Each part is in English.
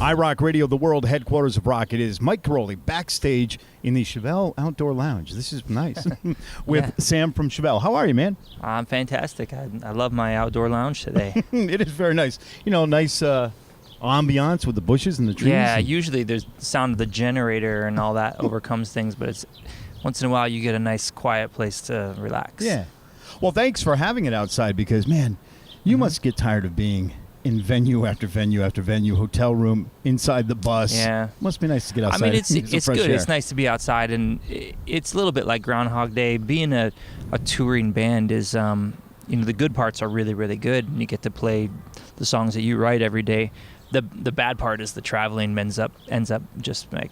iRockRadio, the world headquarters of rock. It is Mike Karolyi backstage in the Chevelle Outdoor Lounge. This is nice. With Sam from Chevelle. How are you, man? I'm fantastic. I love my outdoor lounge today. It is very nice. You know, nice ambiance with the bushes and the trees. Yeah, usually there's the sound of the generator and all that overcomes things, but it's once in a while you get a nice quiet place to relax. Yeah. Well, thanks for having it outside because, man, you must get tired of being in venue after venue after venue, hotel room, inside the bus. Yeah. Must be nice to get outside. I mean, it's good. Air. It's nice to be outside, and it's a little bit like Groundhog Day. Being a touring band is, the good parts are really, really good, and you get to play the songs that you write every day. The bad part is the traveling ends up just like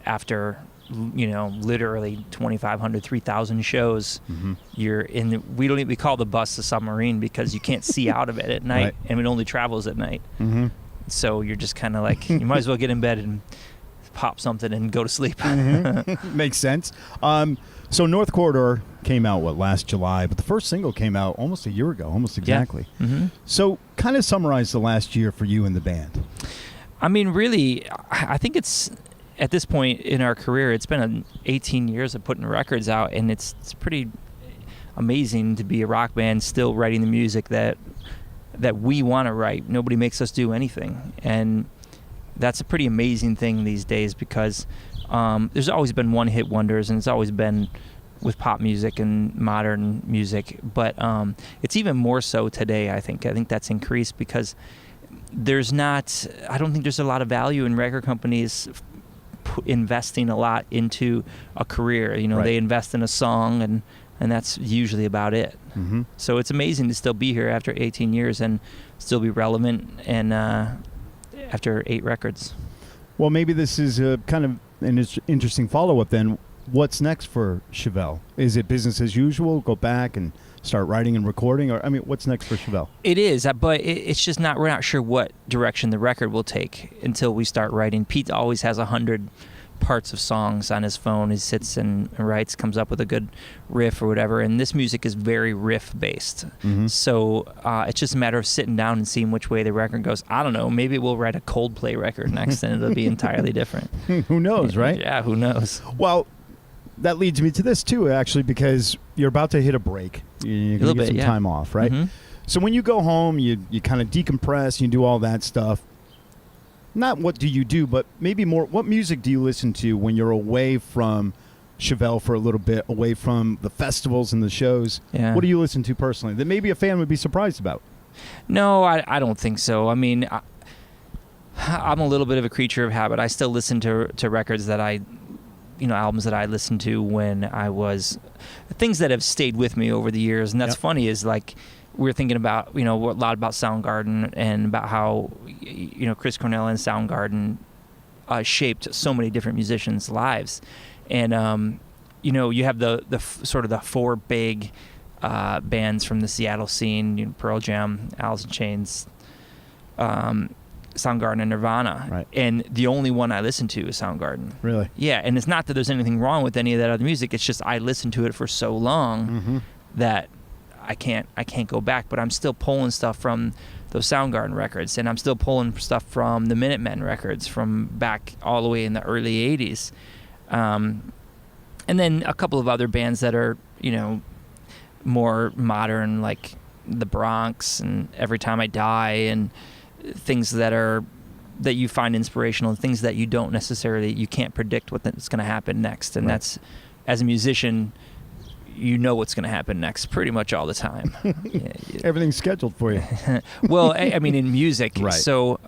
after, literally 2,500, 3,000 shows. Mm-hmm. You're in. We call the bus a submarine because you can't see out of it at night, right. and it only travels at night. Mm-hmm. So you're just kind of like you might as well get in bed and pop something and go to sleep. Mm-hmm. Makes sense. So North Corridor came out last July, but the first single came out almost a year ago, almost exactly. Yeah. Mm-hmm. So kind of summarize the last year for you and the band. I mean, really, I think it's. At this point in our career, it's been 18 years of putting records out, and it's pretty amazing to be a rock band still writing the music that we want to write. Nobody makes us do anything, and that's a pretty amazing thing these days because there's always been one-hit wonders, and it's always been with pop music and modern music, but it's even more so today, I think. I think that's increased because I don't think there's a lot of value in record companies investing a lot into a career. Right. They invest in a song and that's usually about it. Mm-hmm. So it's amazing to still be here after 18 years and still be relevant and after 8 records. Well, maybe this is kind of an interesting follow-up then. What's next for Chevelle? Is it business as usual? Go back and start writing and recording? Or what's next for Chevelle? It is, but it's just we're not sure what direction the record will take until we start writing. Pete always has 100 parts of songs on his phone. He sits and writes, comes up with a good riff or whatever, and this music is very riff-based. Mm-hmm. So it's just a matter of sitting down and seeing which way the record goes. I don't know, maybe we'll write a Coldplay record next and it'll be entirely different. Who knows, right? Yeah, who knows? Well, that leads me to this too, actually, because you're about to hit a break. You're going to get some time off, right? Mm-hmm. So when you go home, you kind of decompress, you do all that stuff. Not what do you do, but maybe more, what music do you listen to when you're away from Chevelle for a little bit, away from the festivals and the shows? Yeah. What do you listen to personally that maybe a fan would be surprised about? No, I don't think so. I mean, I'm a little bit of a creature of habit. I still listen to records that albums that I listened to when I was, things that have stayed with me over the years. And that's funny is like, we're thinking about, a lot about Soundgarden and about how, Chris Cornell and Soundgarden shaped so many different musicians' lives. And, you have the sort of the 4 big bands from the Seattle scene, Pearl Jam, Alice in Chains, Soundgarden and Nirvana. Right. And the only one I listen to is Soundgarden. Really? Yeah, and it's not that there's anything wrong with any of that other music. It's just I listened to it for so long that I can't go back. But I'm still pulling stuff from those Soundgarden records, and I'm still pulling stuff from the Minutemen records from back all the way in the early 80s. And then a couple of other bands that are, more modern, like The Bronx and Every Time I Die, and things that you find inspirational, and things that you can't predict what's going to happen next. And that's, as a musician, what's going to happen next pretty much all the time. Everything's scheduled for you. Well, I mean, in music. Right. So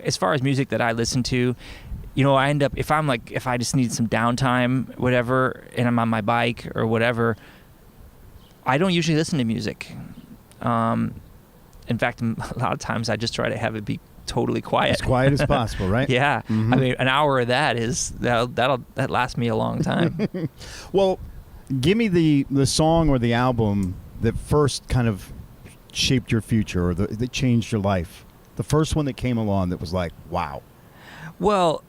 as far as music that I listen to, I end up, if I just need some downtime, whatever, and I'm on my bike or whatever, I don't usually listen to music. In fact, a lot of times I just try to have it be totally quiet. As quiet as possible, right? Yeah. Mm-hmm. I mean, an hour of that lasts me a long time. Well, give me the song or the album that first kind of shaped your future or that changed your life. The first one that came along that was like, wow. Well,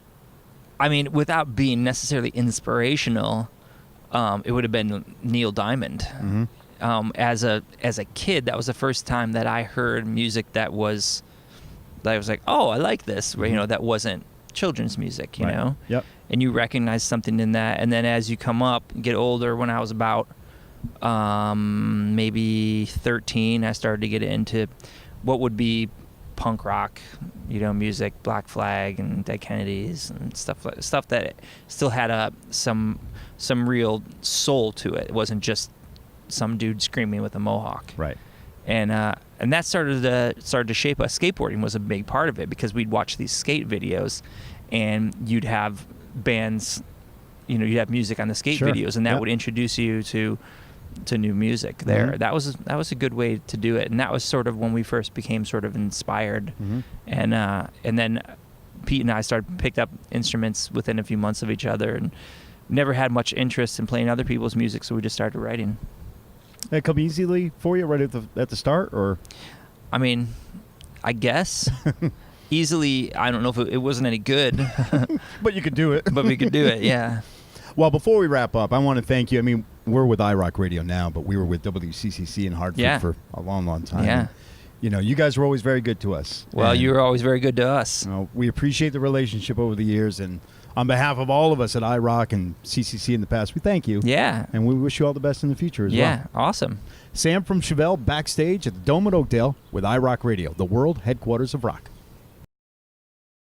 I mean, without being necessarily inspirational, it would have been Neil Diamond. Mm-hmm. As a kid, that was the first time that I heard music that was that I was like, oh, I like this. Where, Mm-hmm. that wasn't children's music, you Right. know? Yep. And you recognize something in that. And then as you come up, get older, when I was about maybe 13, I started to get into what would be punk rock, music, Black Flag and Dead Kennedys and stuff that still had some real soul to it. It wasn't just some dude screaming with a mohawk. Right. And that started to shape us. Skateboarding was a big part of it because we'd watch these skate videos, and you'd have bands, you'd have music on the skate Sure. videos, and that Yep. would introduce you to new music there. Mm-hmm. That was a good way to do it, and that was sort of when we first became sort of inspired. Mm-hmm. And then Pete and I picked up instruments within a few months of each other, and never had much interest in playing other people's music, so we just started writing. Did it come easily for you right at the start, or? I mean, I guess easily. I don't know if it wasn't any good, But you could do it. but we could do it. Yeah. Well, before we wrap up, I want to thank you. I mean, we're with iRockRadio now, but we were with WCCC in Hartford Yeah. for a long, long time. Yeah. And, you guys were always very good to us. Well, And, you were always very good to us. we appreciate the relationship over the years, and on behalf of all of us at iRock and CCC in the past, we thank you. Yeah. And we wish you all the best in the future as well. Yeah. Awesome. Sam from Chevelle backstage at the Dome at Oakdale with iRockRadio, the world headquarters of rock.